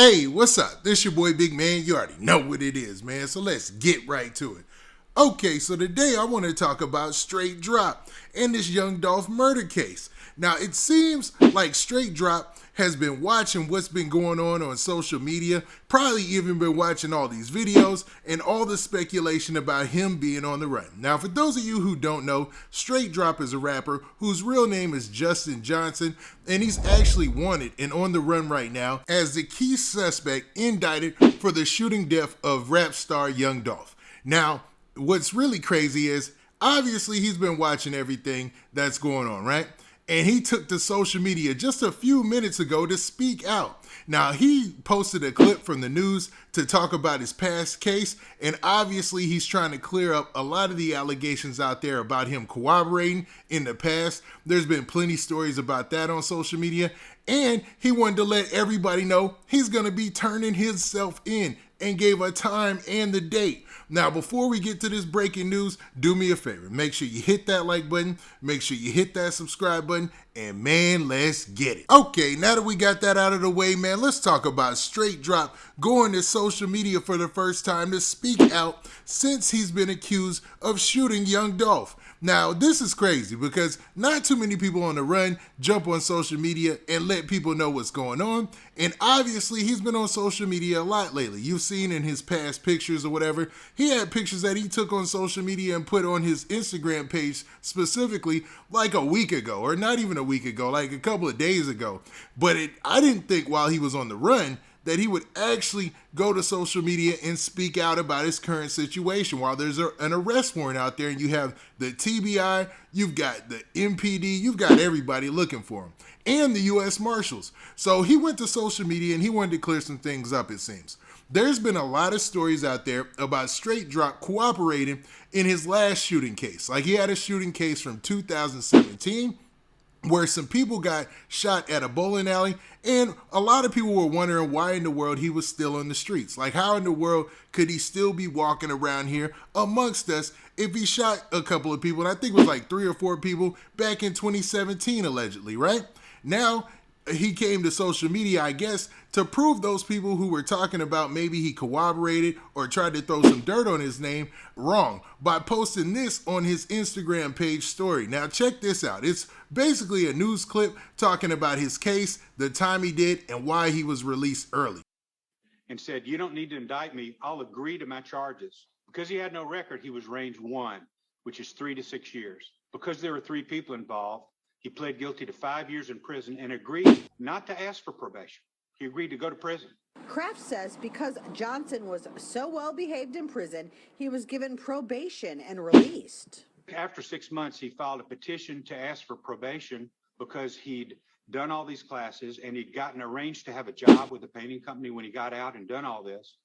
Hey, what's up? This your boy Big Man. You already know what it is, man. So let's get right to it. Okay, so today I want to talk about Straight Dropp and this young Dolph murder case. Now, it seems like Straight Dropp has been watching what's been going on social media, probably even been watching all these videos and all the speculation about him being on the run. Now, for those of you who don't know, Straight Dropp is a rapper whose real name is Justin Johnson, and he's actually wanted and on the run right now as the key suspect indicted for the shooting death of rap star Young Dolph. Now, what's really crazy is, obviously, he's been watching everything that's going on, right? And he took to social media just a few minutes ago to speak out. Now, he posted a clip from the news to talk about his past case, and obviously he's trying to clear up a lot of the allegations out there about him cooperating in the past. There's been plenty of stories about that on social media, and he wanted to let everybody know he's going to be turning himself in and gave a time and the date. Now, before we get to this breaking news, do me a favor. Make sure you hit that like button, make sure you hit that subscribe button, and man, let's get it. Okay, now that we got that out of the way, man, let's talk about Straight Dropp going to social media for the first time to speak out since he's been accused of shooting young Dolph. Now, this is crazy because not too many people on the run jump on social media and let people know what's going on. And obviously, he's been on social media a lot lately. You've seen in his past pictures or whatever, he had pictures that he took on social media and put on his Instagram page specifically like a week ago, or not even a week ago, like a couple of days ago. But I didn't think while he was on the run that he would actually go to social media and speak out about his current situation while there's an arrest warrant out there and you have the TBI, you've got the MPD, you've got everybody looking for him, and the U.S. Marshals. So he went to social media and he wanted to clear some things up, it seems. There's been a lot of stories out there about Straight Dropp cooperating in his last shooting case. Like, he had a shooting case from 2017 where some people got shot at a bowling alley, and a lot of people were wondering why in the world he was still on the streets. Like, how in the world could he still be walking around here amongst us if he shot a couple of people, and I think it was like 3 or 4 people back in 2017, allegedly, right? Now, he came to social media, I guess, to prove those people who were talking about maybe he cooperated or tried to throw some dirt on his name wrong by posting this on his Instagram page story. Now, check this out. It's basically a news clip talking about his case, the time he did, and why he was released early. And said, "You don't need to indict me. I'll agree to my charges." Because he had no record, he was range 1, which is 3 to 6 years. Because there were 3 people involved, he pled guilty to 5 years in prison and agreed not to ask for probation. He agreed to go to prison. Kraft says because Johnson was so well behaved in prison, he was given probation and released. After 6 months, he filed a petition to ask for probation because he'd done all these classes and he'd gotten arranged to have a job with a painting company when he got out and done all this,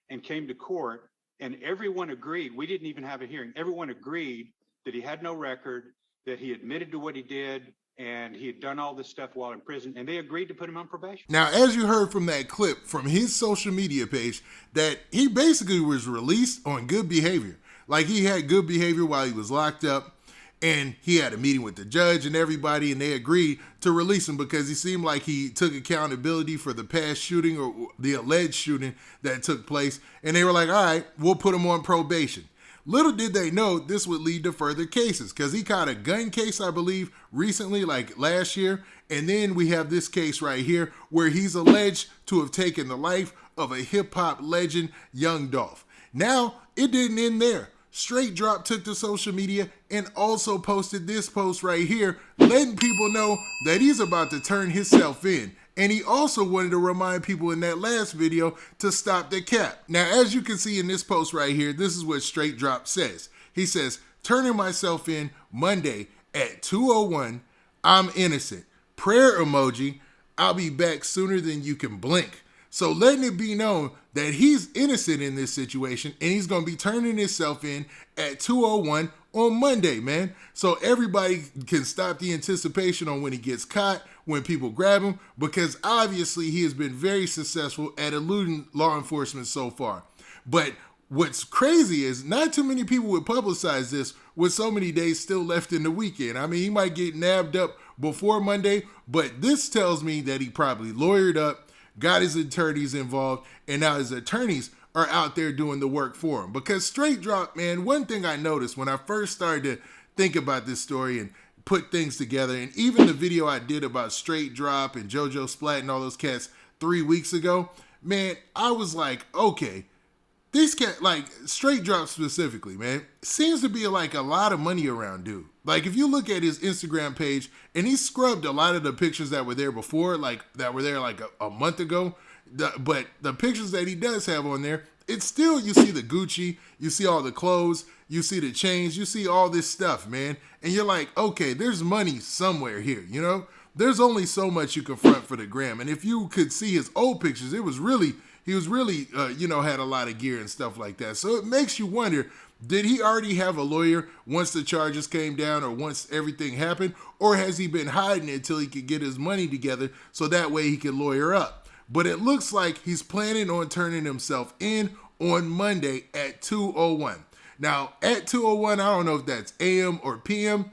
and came to court, and everyone agreed. We didn't even have a hearing. Everyone agreed that he had no record, that he admitted to what he did, and he had done all this stuff while in prison, and they agreed to put him on probation. Now, as you heard from that clip from his social media page, that he basically was released on good behavior. Like, he had good behavior while he was locked up, and he had a meeting with the judge and everybody, and they agreed to release him because he seemed like he took accountability for the past shooting or the alleged shooting that took place, and they were like, all right, we'll put him on probation. Little did they know this would lead to further cases, because he caught a gun case, I believe, recently, like last year. And then we have this case right here where he's alleged to have taken the life of a hip-hop legend, Young Dolph. Now, it didn't end there. Straight Dropp took to social media and also posted this post right here, letting people know that he's about to turn himself in. And he also wanted to remind people in that last video to stop the cap. Now, as you can see in this post right here, this is what Straight Dropp says. He says, "Turning myself in Monday at 2:01. I'm innocent. Prayer emoji. I'll be back sooner than you can blink." So letting it be known that he's innocent in this situation, and he's going to be turning himself in at 2:01 on Monday, man. So everybody can stop the anticipation on when he gets caught, when people grab him, because obviously he has been very successful at eluding law enforcement so far. But what's crazy is not too many people would publicize this with so many days still left in the weekend. I mean, he might get nabbed up before Monday, but this tells me that he probably lawyered up, got his attorneys involved, and now his attorneys are out there doing the work for him. Because straight drop, man, one thing I noticed when I first started to think about this story and put things together, and even the video I did about straight drop and JoJo Splat and all those cats 3 weeks ago, man, I was like, okay, these cats, like straight drop specifically, man, seems to be like a lot of money around, dude. Like if you look at his Instagram page, and he scrubbed a lot of the pictures that were there before, like that were there like a month ago, but the pictures that he does have on there, it's still, you see the Gucci, you see all the clothes, you see the chains, you see all this stuff, man. And you're like, okay, there's money somewhere here, you know? There's only so much you can front for the gram. And if you could see his old pictures, he was really, had a lot of gear and stuff like that. So it makes you wonder, did he already have a lawyer once the charges came down or once everything happened? Or has he been hiding it until he could get his money together so that way he can lawyer up? But it looks like he's planning on turning himself in on Monday at 2:01. Now, at 2:01, I don't know if that's AM or PM.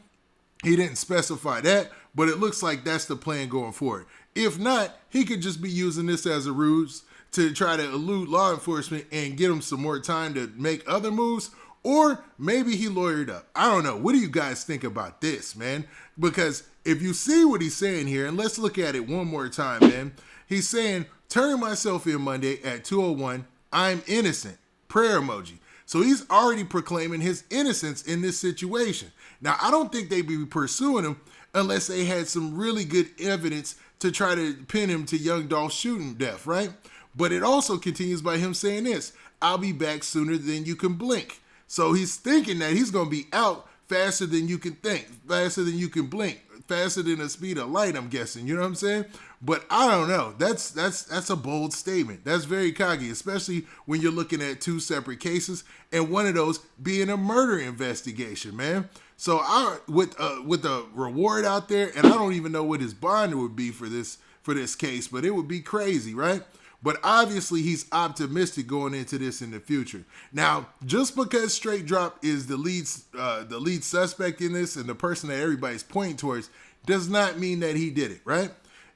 He didn't specify that, but it looks like that's the plan going forward. If not, he could just be using this as a ruse to try to elude law enforcement and get him some more time to make other moves, or maybe he lawyered up. I don't know. What do you guys think about this, man? Because if you see what he's saying here, and let's look at it one more time, man. He's saying, turning myself in Monday at 2:01, I'm innocent. Prayer emoji. So he's already proclaiming his innocence in this situation. Now, I don't think they'd be pursuing him unless they had some really good evidence to try to pin him to young Dolph's shooting death, right? But it also continues by him saying this, I'll be back sooner than you can blink. So he's thinking that he's going to be out faster than you can think, faster than you can blink, faster than the speed of light, I'm guessing. You know what I'm saying? But I don't know. That's a bold statement. That's very cocky, especially when you're looking at two separate cases and one of those being a murder investigation, man. So with a reward out there, and I don't even know what his bond would be for this case, but it would be crazy, right? But obviously he's optimistic going into this in the future. Now, just because straight drop is the lead suspect in this and the person that everybody's pointing towards does not mean that he did it, right?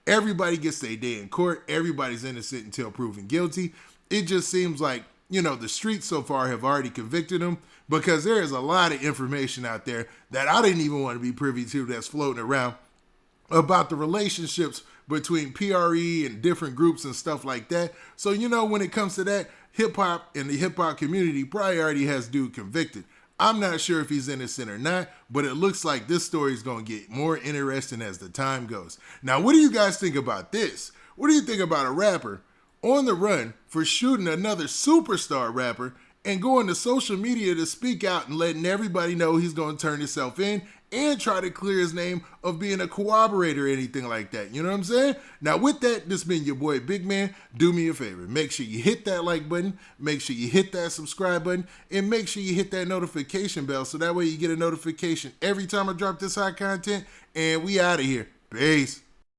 Everybody gets their day in court. Everybody's innocent until proven guilty. It just seems like, the streets so far have already convicted him because there is a lot of information out there that I didn't even want to be privy to that's floating around about the relationships between PRE and different groups and stuff like that. So, when it comes to that, hip-hop and the hip-hop community probably already has dude convicted. I'm not sure if he's innocent or not, but it looks like this story is going to get more interesting as the time goes. Now, what do you guys think about this? What do you think about a rapper on the run for shooting another superstar rapper and going to social media to speak out and letting everybody know he's going to turn himself in and try to clear his name of being a cooperator or anything like that? You know what I'm saying? Now, with that, this been your boy Big Man. Do me a favor. Make sure you hit that like button. Make sure you hit that subscribe button. And make sure you hit that notification bell so that way you get a notification every time I drop this hot content. And we out of here. Peace.